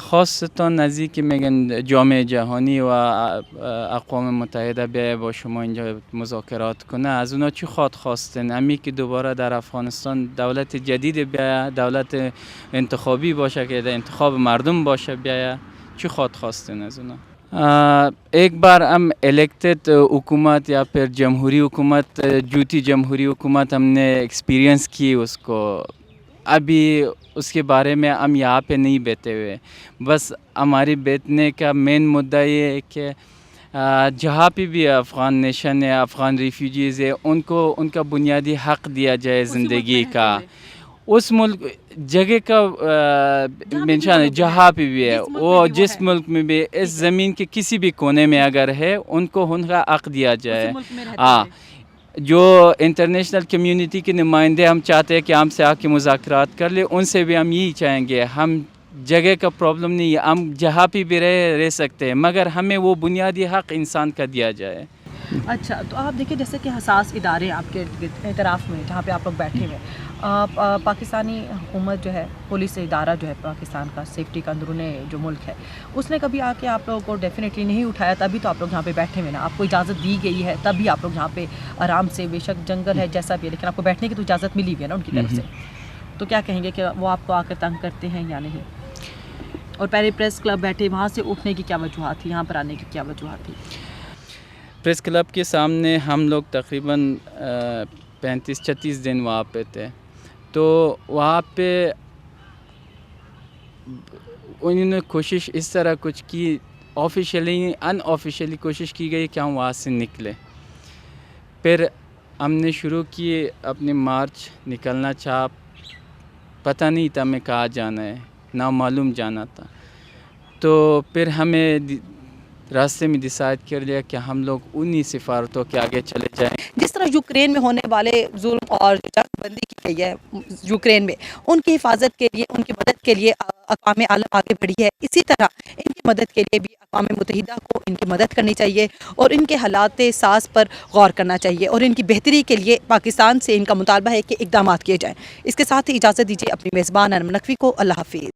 خاصتا نزدیک میگن جامعه جهانی و اقوام متحده بیایه با شما اینجا مذاکرات کنه. از اونا چی خواستن؟ امی که دوباره در افغانستان دولت جدید بیایه، دولت انتخابی باشه که انتخاب مردم باشه بیایه، چی خواستن از اونا؟ ایک بار ہم الیکٹڈ حکومت یا پھر جمہوری حکومت، جوتی جمہوری حکومت ہم نے ایکسپیرینس کی اس کو. ابھی اس کے بارے میں ہم یہاں پہ نہیں بیٹھے ہوئے. بس ہماری بیٹھنے کا مین مدعا یہ ہے کہ جہاں پہ بھی افغان نیشن ہے، افغان ریفیوجیز ہے، ان کو ان کا بنیادی حق دیا جائے زندگی کا. اس ملک جگہ کا منشان ہے جہاں پہ بھی ہے، وہ جس ملک میں بھی، اس زمین کے کسی بھی کونے میں اگر ہے، ان کو ان کا حق دیا جائے. جو انٹرنیشنل کمیونٹی کے نمائندے ہم چاہتے ہیں کہ ہم سے آ کے مذاکرات کر لیں، ان سے بھی ہم یہی چاہیں گے. ہم جگہ کا پرابلم نہیں ہے، ہم جہاں پہ بھی رہ سکتے ہیں، مگر ہمیں وہ بنیادی حق انسان کا دیا جائے. اچھا، تو آپ دیکھیں جیسے کہ حساس ادارے آپ کے اعتراف میں جہاں پہ آپ لوگ بیٹھے ہوئے، پاکستانی حکومت جو ہے، پولیس ادارہ جو ہے پاکستان کا، سیفٹی کا اندرون جو ملک ہے، اس نے کبھی آ کے آپ لوگوں کو ڈیفینیٹلی نہیں اٹھایا، تبھی تو آپ لوگ یہاں پہ بیٹھے ہوئے نا. آپ کو اجازت دی گئی ہے تبھی آپ لوگ یہاں پہ آرام سے، بے شک جنگل ہے جیسا بھی ہے، لیکن آپ کو بیٹھنے کی تو اجازت ملی ہوئی ہے نا ان کی طرف سے. تو کیا کہیں گے کہ وہ آپ کو آ کر تنگ کرتے ہیں یا نہیں؟ اور پہلے پریس کلب بیٹھے، وہاں سے اٹھنے کی کیا وجوہات تھی، یہاں پر آنے کی کیا وجوہات تھی؟ پریس کلب کے سامنے ہم لوگ تقریباً 35-36 دن وہاں پہ تھے. تو وہاں پہ انہوں نے کوشش اس طرح کچھ کی، آفیشیلی ان آفیشیلی کوشش کی گئی کہ ہم وہاں سے نکلیں. پھر ہم نے شروع کی اپنی مارچ، نکلنا چاہا. پتہ نہیں تھا ہمیں کہاں جانا ہے، نامعلوم جانا تھا. تو پھر ہمیں راستے میں ڈیسائیڈ کر لیا کہ ہم لوگ انہی سفارتوں کے آگے چلے جائیں. جس طرح یوکرین میں ہونے والے ظلم اور جنگ بندی کی گئی ہے یوکرین میں، ان کی حفاظت کے لیے، ان کی مدد کے لیے اقوام عالم آگے بڑھی ہے، اسی طرح ان کی مدد کے لیے بھی اقوام متحدہ کو ان کی مدد کرنی چاہیے اور ان کے حالات ساز پر غور کرنا چاہیے، اور ان کی بہتری کے لیے پاکستان سے ان کا مطالبہ ہے کہ اقدامات کیے جائیں. اس کے ساتھ ہی اجازت دیجیے اپنی میزبان انم نقوی کو. اللہ حافظ.